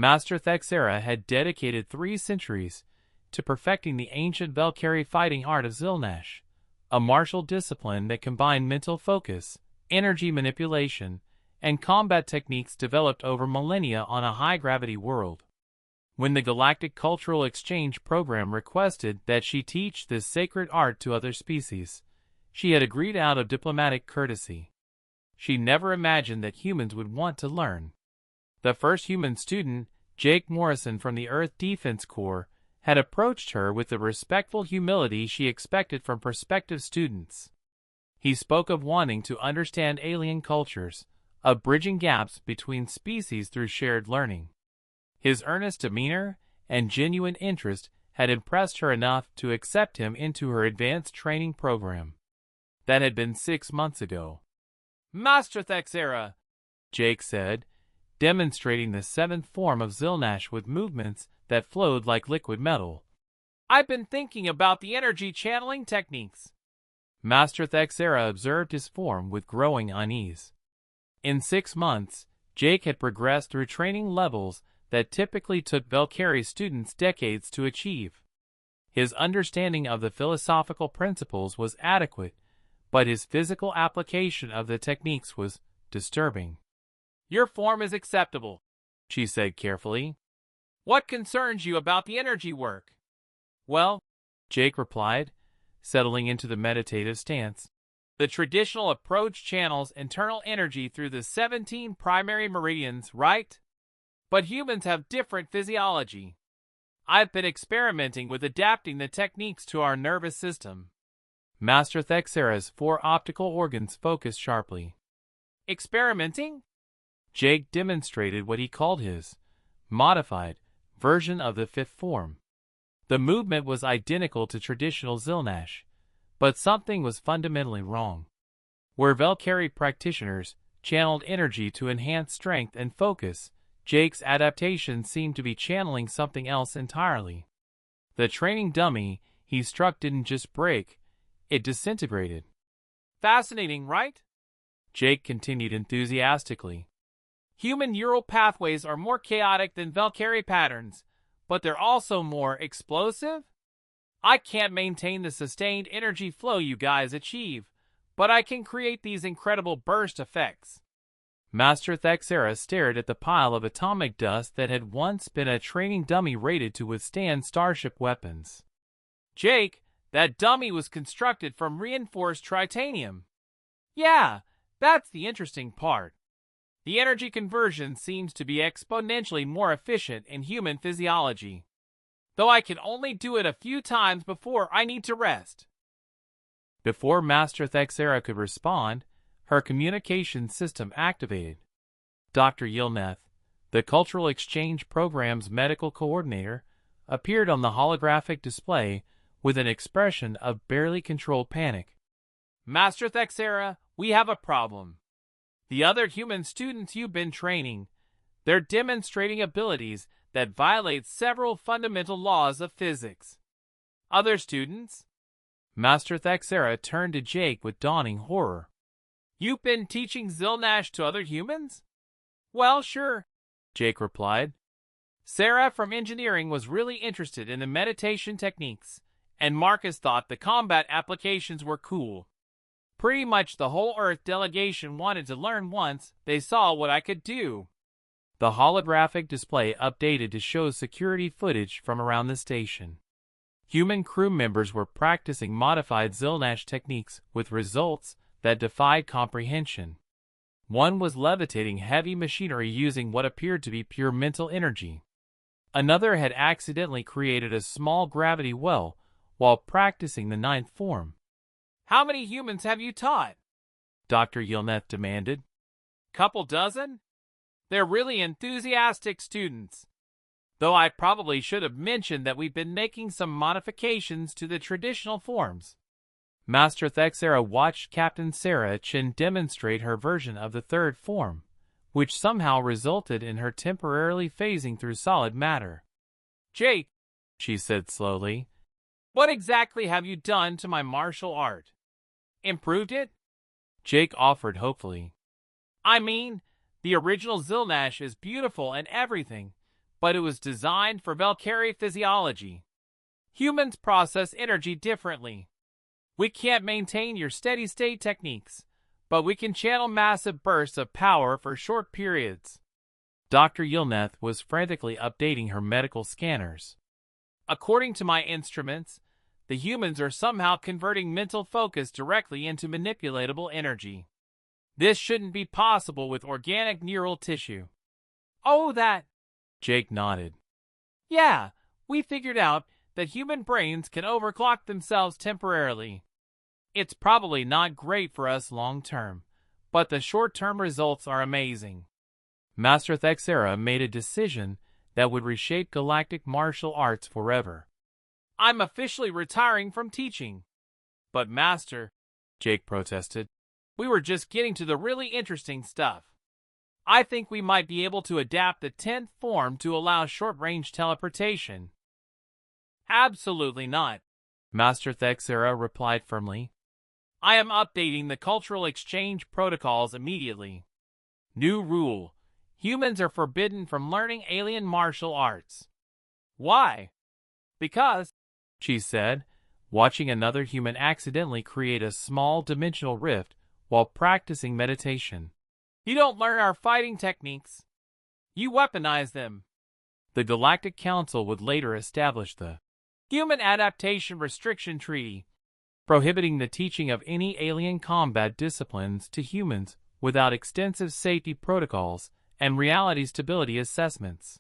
Master Thexera had dedicated 3 centuries to perfecting the ancient Valkyrie fighting art of Zilnash, a martial discipline that combined mental focus, energy manipulation, and combat techniques developed over millennia on a high-gravity world. When the Galactic Cultural Exchange Program requested that she teach this sacred art to other species, she had agreed out of diplomatic courtesy. She never imagined that humans would want to learn. The first human student, Jake Morrison from the Earth Defense Corps, had approached her with the respectful humility she expected from prospective students. He spoke of wanting to understand alien cultures, of bridging gaps between species through shared learning. His earnest demeanor and genuine interest had impressed her enough to accept him into her advanced training program. That had been 6 months ago. "Master Thexera," Jake said, demonstrating the 7th form of Zilnash with movements that flowed like liquid metal. "I've been thinking about the energy channeling techniques." Master Thexera observed his form with growing unease. In 6 months, Jake had progressed through training levels that typically took Valkyrie students decades to achieve. His understanding of the philosophical principles was adequate, but his physical application of the techniques was disturbing. "Your form is acceptable," she said carefully. "What concerns you about the energy work?" "Well," Jake replied, settling into the meditative stance, "the traditional approach channels internal energy through the 17 primary meridians, right? But humans have different physiology. I've been experimenting with adapting the techniques to our nervous system." Master Thexera's 4 optical organs focused sharply. "Experimenting?" Jake demonstrated what he called his modified version of the 5th form. The movement was identical to traditional Zilnash, but something was fundamentally wrong. Where Valkyrie practitioners channeled energy to enhance strength and focus, Jake's adaptation seemed to be channeling something else entirely. The training dummy he struck didn't just break, it disintegrated. "Fascinating, right?" Jake continued enthusiastically. "Human neural pathways are more chaotic than Valkyrie patterns, but they're also more explosive? I can't maintain the sustained energy flow you guys achieve, but I can create these incredible burst effects." Master Thexera stared at the pile of atomic dust that had once been a training dummy rated to withstand starship weapons. "Jake, that dummy was constructed from reinforced titanium." "Yeah, that's the interesting part. The energy conversion seems to be exponentially more efficient in human physiology, though I can only do it a few times before I need to rest." Before Master Thexera could respond, her communication system activated. Dr. Yilneth, the Cultural Exchange Program's medical coordinator, appeared on the holographic display with an expression of barely controlled panic. "Master Thexera, we have a problem. The other human students you've been training, they're demonstrating abilities that violate several fundamental laws of physics." "Other students?" Master Thexera turned to Jake with dawning horror. "You've been teaching Zilnash to other humans?" "Well, sure," Jake replied. "Sarah from engineering was really interested in the meditation techniques, and Marcus thought the combat applications were cool. Pretty much the whole Earth delegation wanted to learn once they saw what I could do." The holographic display updated to show security footage from around the station. Human crew members were practicing modified Zilnash techniques with results that defied comprehension. One was levitating heavy machinery using what appeared to be pure mental energy. Another had accidentally created a small gravity well while practicing the 9th form. "How many humans have you taught?" Dr. Yilneth demanded. "Couple dozen? They're really enthusiastic students. Though I probably should have mentioned that we've been making some modifications to the traditional forms." Master Thexera watched Captain Sarah Chin demonstrate her version of the 3rd form, which somehow resulted in her temporarily phasing through solid matter. "Jake," she said slowly, "what exactly have you done to my martial art? Improved it?" Jake offered hopefully. "I mean, the original Zilnash is beautiful and everything, but it was designed for Valkyrie physiology. Humans process energy differently. We can't maintain your steady-state techniques, but we can channel massive bursts of power for short periods. Dr. Yilneth was frantically updating her medical scanners. According to my instruments, the humans are somehow converting mental focus directly into manipulatable energy. This shouldn't be possible with organic neural tissue. Oh, that... Jake nodded. Yeah, we figured out that human brains can overclock themselves temporarily. It's probably not great for us long-term, but the short-term results are amazing. Master Thexera made a decision that would reshape galactic martial arts forever. I'm officially retiring from teaching. But Master, Jake protested, we were just getting to the really interesting stuff. I think we might be able to adapt the 10th form to allow short-range teleportation. Absolutely not, Master Thexera replied firmly. I am updating the cultural exchange protocols immediately. New rule. Humans are forbidden from learning alien martial arts. Why? Because, she said, watching another human accidentally create a small dimensional rift while practicing meditation. You don't learn our fighting techniques. You weaponize them. The Galactic Council would later establish the Human Adaptation Restriction Treaty, prohibiting the teaching of any alien combat disciplines to humans without extensive safety protocols and reality stability assessments.